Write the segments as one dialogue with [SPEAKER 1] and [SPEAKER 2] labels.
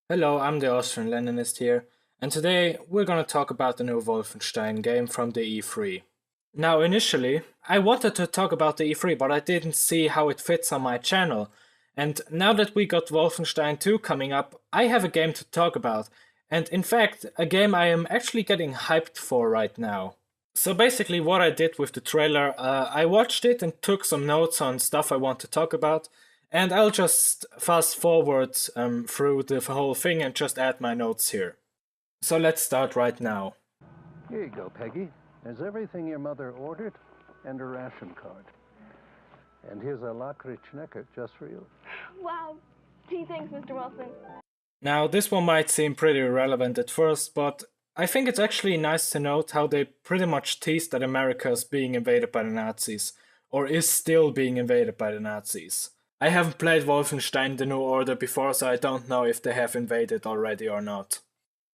[SPEAKER 1] Hello, I'm the Austrian Leninist here, and today we're gonna talk about the new Wolfenstein game from the E3. Now, initially, I wanted to talk about the E3, but I didn't see how it fits on my channel. And now that we got Wolfenstein 2 coming up, I have a game to talk about, and in fact, a game I am actually getting hyped for right now. So basically, what I did with the trailer, I watched it and took some notes on stuff I want to talk about, and I'll just fast forward through the whole thing and just add my notes here. So let's start right now.
[SPEAKER 2] Here you go, Peggy. There's everything your mother ordered and a ration card. And here's a Lakritschnecker just for you.
[SPEAKER 3] Wow. Gee, thanks, Mr. Wilson.
[SPEAKER 1] Now, this one might seem pretty irrelevant at first, but I think it's actually nice to note how they pretty much teased that America is being invaded by the Nazis, or is still being invaded by the Nazis. I haven't played Wolfenstein The New Order before, so I don't know if they have invaded already or not.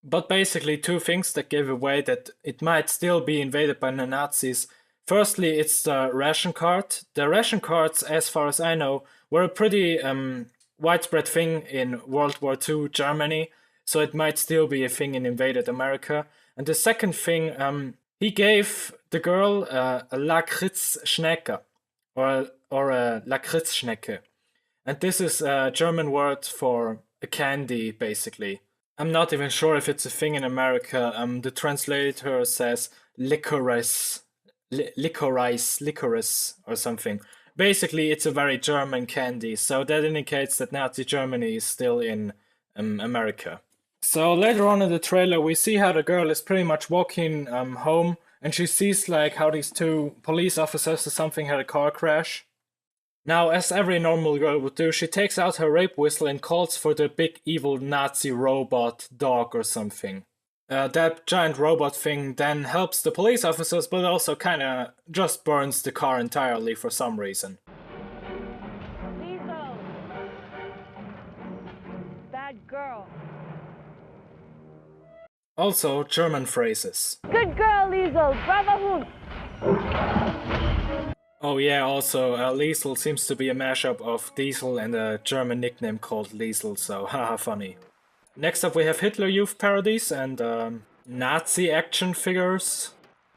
[SPEAKER 1] But basically, two things that give away that it might still be invaded by the Nazis. Firstly, it's the ration card. The ration cards, as far as I know, were a pretty widespread thing in World War II Germany, so it might still be a thing in invaded America. And the second thing, he gave the girl a Lakritzschnecke, or a Lakritzschnecke. And this is a German word for a candy, basically. I'm not even sure if it's a thing in America. The translator says licorice, licorice, or something. Basically, it's a very German candy, so that indicates that Nazi Germany is still in America. So later on in the trailer, we see how the girl is pretty much walking home, and she sees like how these two police officers or something had a car crash. Now, as every normal girl would do, she takes out her rape whistle and calls for the big evil Nazi robot dog or something. That giant robot thing then helps the police officers, but also kinda just burns the car entirely for some reason.
[SPEAKER 3] Liesel. Bad girl.
[SPEAKER 1] Also, German phrases.
[SPEAKER 3] Good girl, Liesel. Bravo Hund.
[SPEAKER 1] Oh yeah, also, Liesel seems to be a mashup of Diesel and a German nickname called Liesel, so haha funny. Next up we have Hitler Youth parodies and Nazi action figures,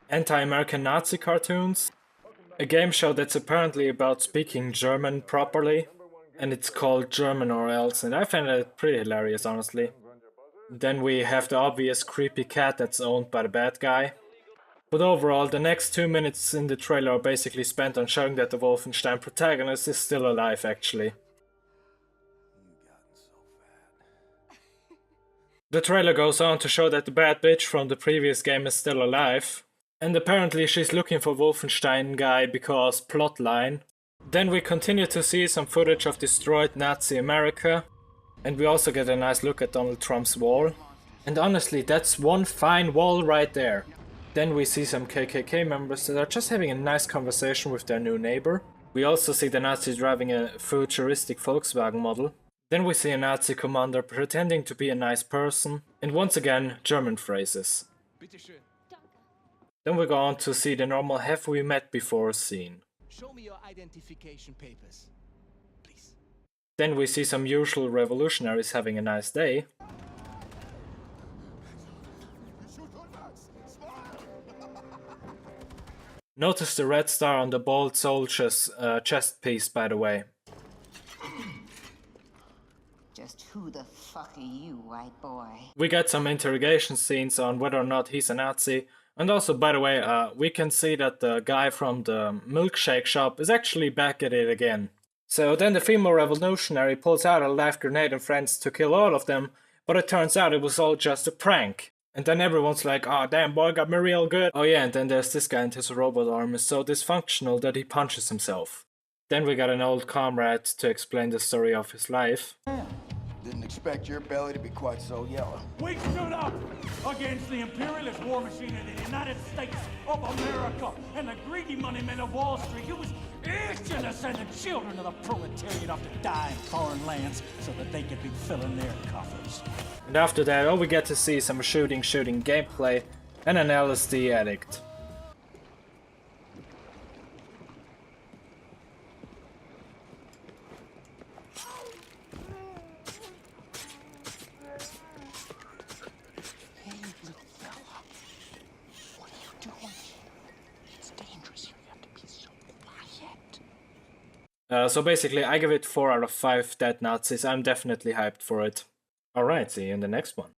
[SPEAKER 1] anti-American Nazi cartoons, a game show that's apparently about speaking German properly, and it's called German or Else, and I find it pretty hilarious, honestly. Then we have the obvious creepy cat that's owned by the bad guy. But overall, the next 2 minutes in the trailer are basically spent on showing that the Wolfenstein protagonist is still alive, actually. The trailer goes on to show that the bad bitch from the previous game is still alive. And apparently she's looking for Wolfenstein guy because plotline. Then we continue to see some footage of destroyed Nazi America. And we also get a nice look at Donald Trump's wall. And honestly, that's one fine wall right there. Then we see some KKK members that are just having a nice conversation with their new neighbor. We also see the Nazis driving a futuristic Volkswagen model. Then we see a Nazi commander pretending to be a nice person. And once again, German phrases. Then we go on to see the normal "have we met before" scene.
[SPEAKER 4] Show me your identification papers, please.
[SPEAKER 1] Then we see some usual revolutionaries having a nice day. Notice the red star on the bald soldier's chest piece, by the way.
[SPEAKER 5] Just who the fuck are you, white boy?
[SPEAKER 1] We get some interrogation scenes on whether or not he's a Nazi. And also, by the way, we can see that the guy from the milkshake shop is actually back at it again. So then the female revolutionary pulls out a live grenade and threatens to kill all of them, but it turns out it was all just a prank. And then everyone's like, "Oh damn boy, got me real good." Oh yeah, and then there's this guy and his robot arm is so dysfunctional that he punches himself. Then we got an old comrade to explain the story of his life.
[SPEAKER 6] Didn't expect your belly to be quite so yellow.
[SPEAKER 7] We stood up against the imperialist war machine in the United States of America and the greedy money men of Wall Street. It was itching to send the children of the proletariat off to die in foreign lands so that they could be filling their coffers.
[SPEAKER 1] And after that, all we get to see is some shooting gameplay and an LSD addict. So basically, I give it 4 out of 5 dead Nazis. I'm definitely hyped for it. Alright, see you in the next one.